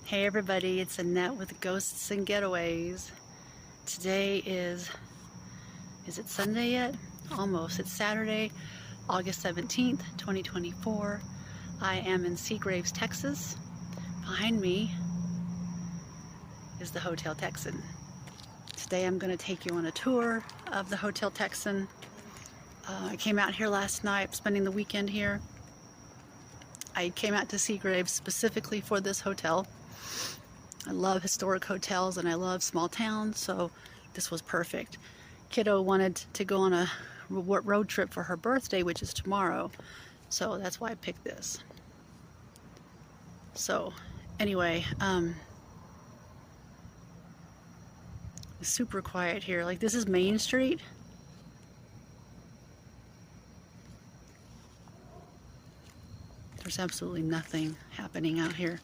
Hey everybody, it's Annette with Ghosts and Getaways. Today is it Sunday yet? Almost. It's Saturday, August 17th, 2024. I am in Seagraves, Texas. Behind me is the Hotel Texan. Today I'm going to take you on a tour of the Hotel Texan. I came out here last night, spending the weekend here. I came out to Seagraves specifically for this hotel. I love historic hotels and I love small towns, so this was perfect. Kiddo wanted to go on a road trip for her birthday, which is tomorrow, so that's why I picked this. So anyway, it's super quiet here. Like, this is Main Street. There's absolutely nothing happening out here.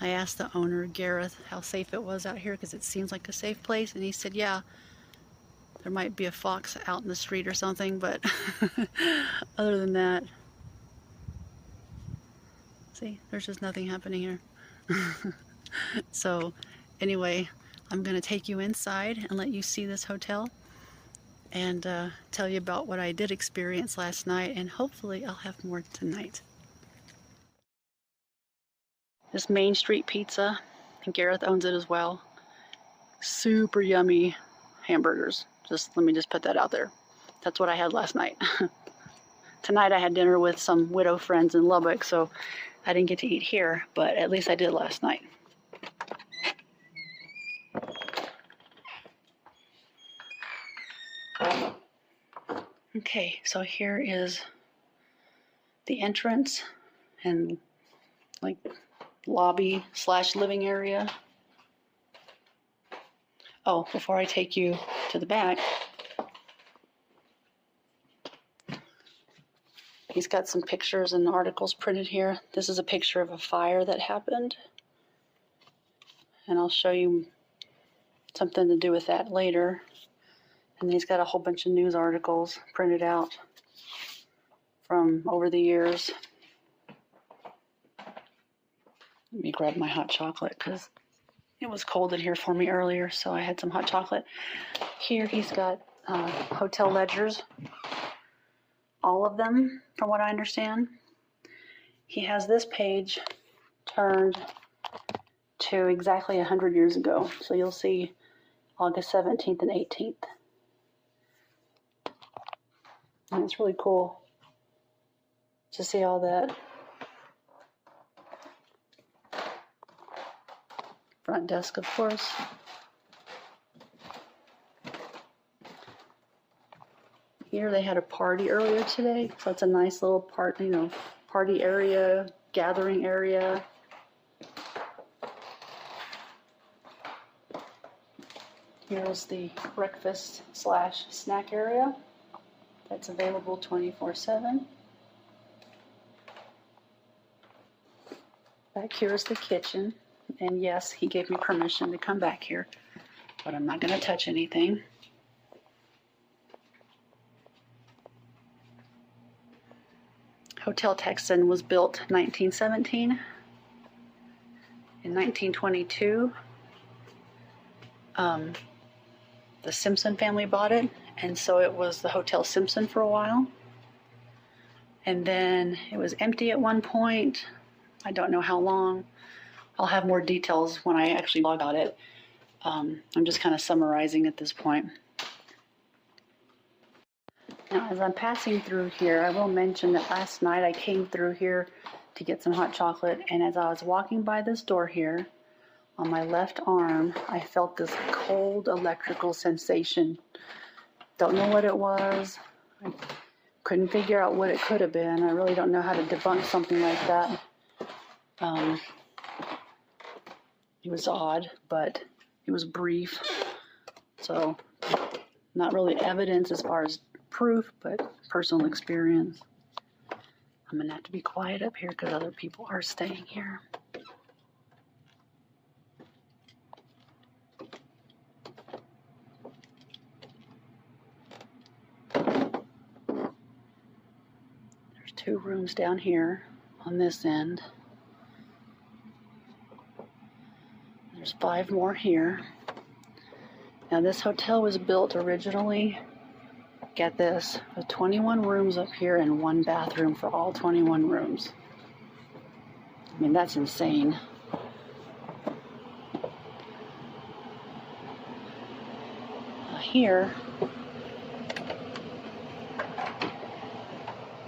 I asked the owner, Gareth, how safe it was out here because it seems like a safe place, and he said, yeah, there might be a fox out in the street or something, but other than that, see, there's just nothing happening here. So anyway, I'm going to take you inside and let you see this hotel and tell you about what I did experience last night, and hopefully I'll have more tonight. This Main Street Pizza, and Gareth owns it as well. Super yummy hamburgers. Let me just put that out there. That's what I had last night. Tonight I had dinner with some widow friends in Lubbock, so I didn't get to eat here, but at least I did last night. Okay, so here is the entrance and like lobby / living area. Oh, before I take you to the back, he's got some pictures and articles printed here. This is a picture of a fire that happened, and I'll show you something to do with that later. And he's got a whole bunch of news articles printed out from over the years. Let me grab my hot chocolate because it was cold in here for me earlier, so I had some hot chocolate. Here he's got hotel ledgers, all of them, from what I understand. He has this page turned to exactly 100 years ago, so you'll see August 17th and 18th. And it's really cool to see all that. Front desk, of course. Here they had a party earlier today, so it's a nice little party area, gathering area. Here's the breakfast / snack area that's available 24/7. Back here is the kitchen, and yes, he gave me permission to come back here, but I'm not going to touch anything. Hotel Texan was built 1917. In 1922, the Simpson family bought it, and so it was the Hotel Simpson for a while. And then it was empty at one point. I don't know how long. I'll have more details when I actually log on it. I'm just kind of summarizing at this point. Now, as I'm passing through here, I will mention that last night I came through here to get some hot chocolate, and as I was walking by this door here, on my left arm, I felt this cold electrical sensation. Don't know what it was. I couldn't figure out what it could have been. I really don't know how to debunk something like that. It was odd, but it was brief. So, not really evidence as far as proof, but personal experience. I'm going to have to be quiet up here because other people are staying here. 2 rooms down here on this end. There's 5 more here. Now this hotel was built originally, get this, with 21 rooms up here and 1 bathroom for all 21 rooms. I mean, that's insane. Here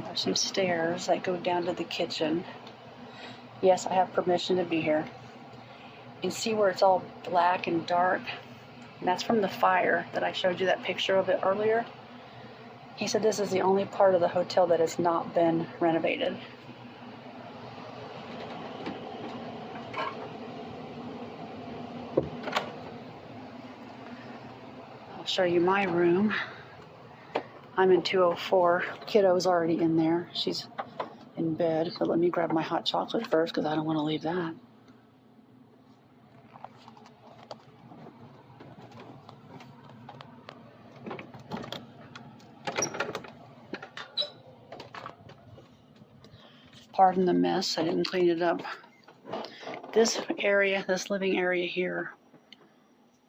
are some stairs that go down to the kitchen. Yes, I have permission to be here. You can see where it's all black and dark. And that's from the fire that I showed you that picture of it earlier. He said this is the only part of the hotel that has not been renovated. I'll show you my room. I'm in 204. Kiddo's already in there. She's in bed, but let me grab my hot chocolate first because I don't want to leave that. Pardon the mess, I didn't clean it up. This area, this living area here,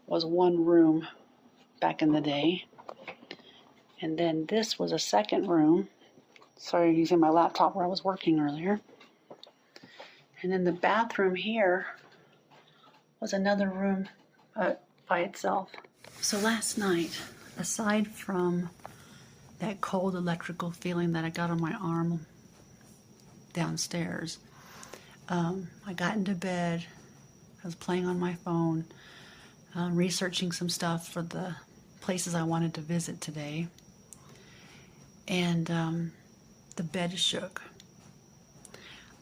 was 1 room back in the day. And then this was a 2nd room. Sorry, I'm using my laptop where I was working earlier. And then the bathroom here was another room by itself. So last night, aside from that cold electrical feeling that I got on my arm downstairs, I got into bed. I was playing on my phone, researching some stuff for the places I wanted to visit today. And the bed shook.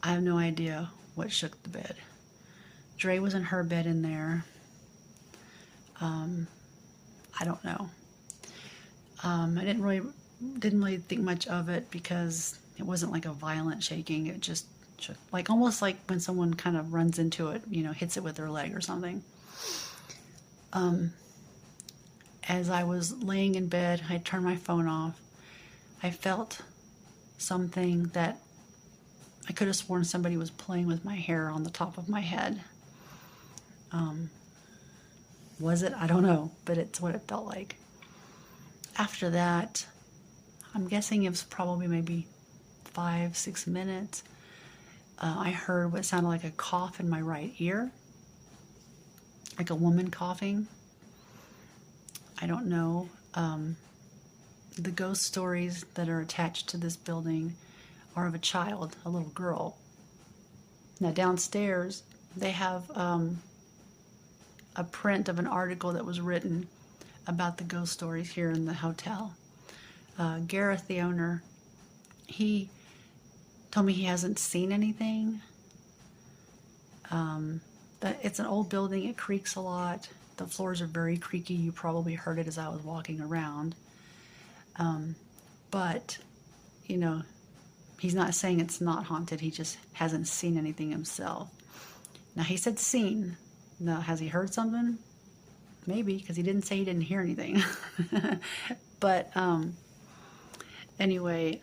I have no idea what shook the bed. Dre was in her bed in there. I don't know. I didn't really think much of it because it wasn't like a violent shaking. It just shook, like almost like when someone kind of runs into it, you know, hits it with their leg or something. As I was laying in bed, I turned my phone off. I felt something that I could have sworn somebody was playing with my hair on the top of my head. Was it? I don't know, but it's what it felt like. After that, I'm guessing it was probably maybe 5-6 minutes. I heard what sounded like a cough in my right ear, like a woman coughing. I don't know. The ghost stories that are attached to this building are of a child, a little girl. Now downstairs, they have a print of an article that was written about the ghost stories here in the hotel. Gareth, the owner, he told me he hasn't seen anything. That it's an old building, it creaks a lot. The floors are very creaky. You probably heard it as I was walking around. But, you know, he's not saying it's not haunted. He just hasn't seen anything himself. Now, he said seen. Now, has he heard something? Maybe, because he didn't say he didn't hear anything. But anyway,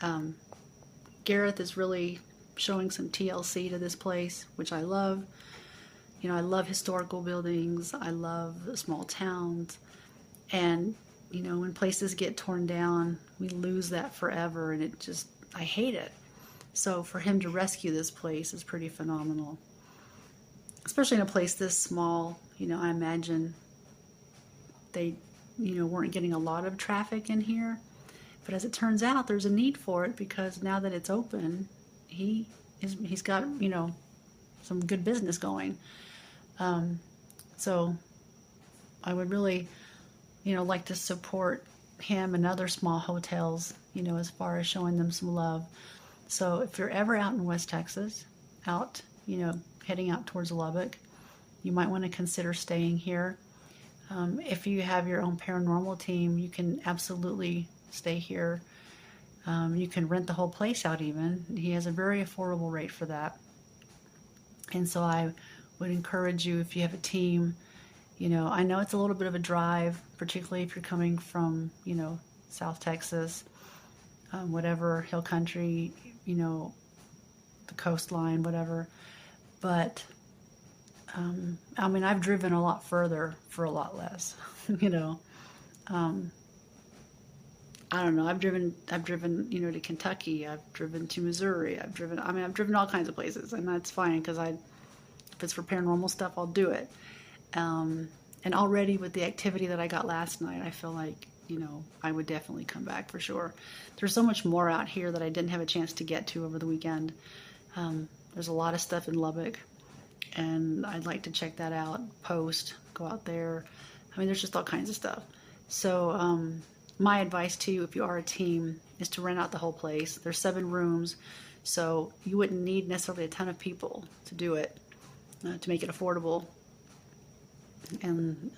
Gareth is really showing some TLC to this place, which I love. You know, I love historical buildings. I love small towns. And, you know, when places get torn down, we lose that forever. And it just, I hate it. So for him to rescue this place is pretty phenomenal. Especially in a place this small. You know, I imagine they, you know, weren't getting a lot of traffic in here. But as it turns out, there's a need for it because now that it's open, he's got, you know, some good business going. So I would really, you know, like to support him and other small hotels, you know, as far as showing them some love. So if you're ever out in West Texas, out, you know, heading out towards Lubbock, you might want to consider staying here. If you have your own paranormal team, you can absolutely stay here. You can rent the whole place out even. He has a very affordable rate for that. And so I would encourage you, if you have a team, you know, I know it's a little bit of a drive, particularly if you're coming from, you know, South Texas, whatever, hill country, you know, the coastline, whatever. But I mean, I've driven a lot further for a lot less, you know. I don't know. I've driven, you know, to Kentucky. I've driven to Missouri. I've driven all kinds of places, and that's fine because if it's for paranormal stuff, I'll do it. And already with the activity that I got last night, I feel like, you know, I would definitely come back for sure. There's so much more out here that I didn't have a chance to get to over the weekend. There's a lot of stuff in Lubbock, and I'd like to check that out, post, go out there. I mean, there's just all kinds of stuff. So my advice to you, if you are a team, is to rent out the whole place. There's 7 rooms, so you wouldn't need necessarily a ton of people to do it, to make it affordable. And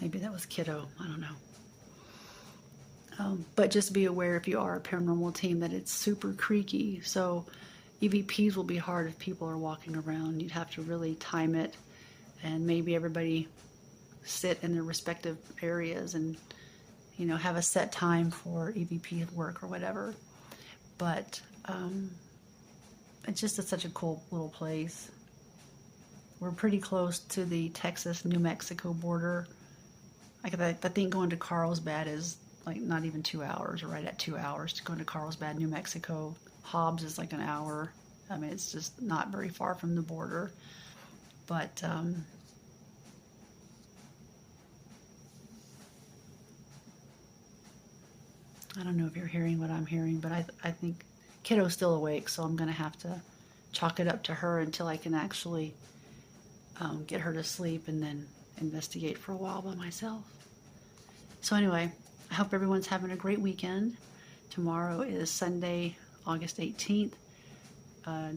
maybe that was Kiddo, I don't know. But just be aware, if you are a paranormal team, that it's super creaky. So EVPs will be hard if people are walking around. You'd have to really time it, and maybe everybody sit in their respective areas and, you know, have a set time for EVP work or whatever. But it's just such a cool little place. We're pretty close to the Texas-New Mexico border. Like, I think going to Carlsbad is like not even 2 hours, or right at 2 hours to go to Carlsbad, New Mexico. Hobbs is like an hour. I mean, it's just not very far from the border. But I don't know if you're hearing what I'm hearing, but I think Kiddo's still awake, so I'm going to have to chalk it up to her until I can actually get her to sleep and then investigate for a while by myself. So anyway, I hope everyone's having a great weekend. Tomorrow is Sunday, August 18th,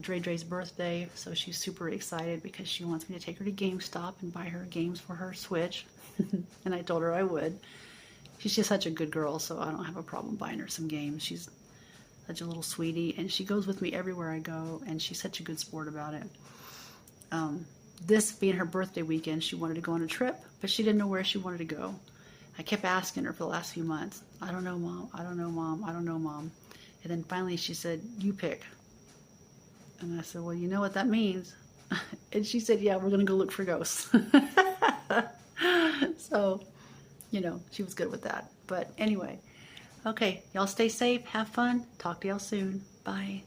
Dre's birthday, so she's super excited because she wants me to take her to GameStop and buy her games for her Switch. And I told her I would. She's just such a good girl, so I don't have a problem buying her some games. She's such a little sweetie, and she goes with me everywhere I go, and she's such a good sport about it. This being her birthday weekend, she wanted to go on a trip, but she didn't know where she wanted to go. I kept asking her for the last few months, I don't know, Mom, I don't know, Mom, I don't know, Mom. And then finally she said, you pick. And I said, well, you know what that means. And she said, yeah, we're going to go look for ghosts. So, you know, she was good with that. But anyway, okay, y'all stay safe, have fun. Talk to y'all soon. Bye.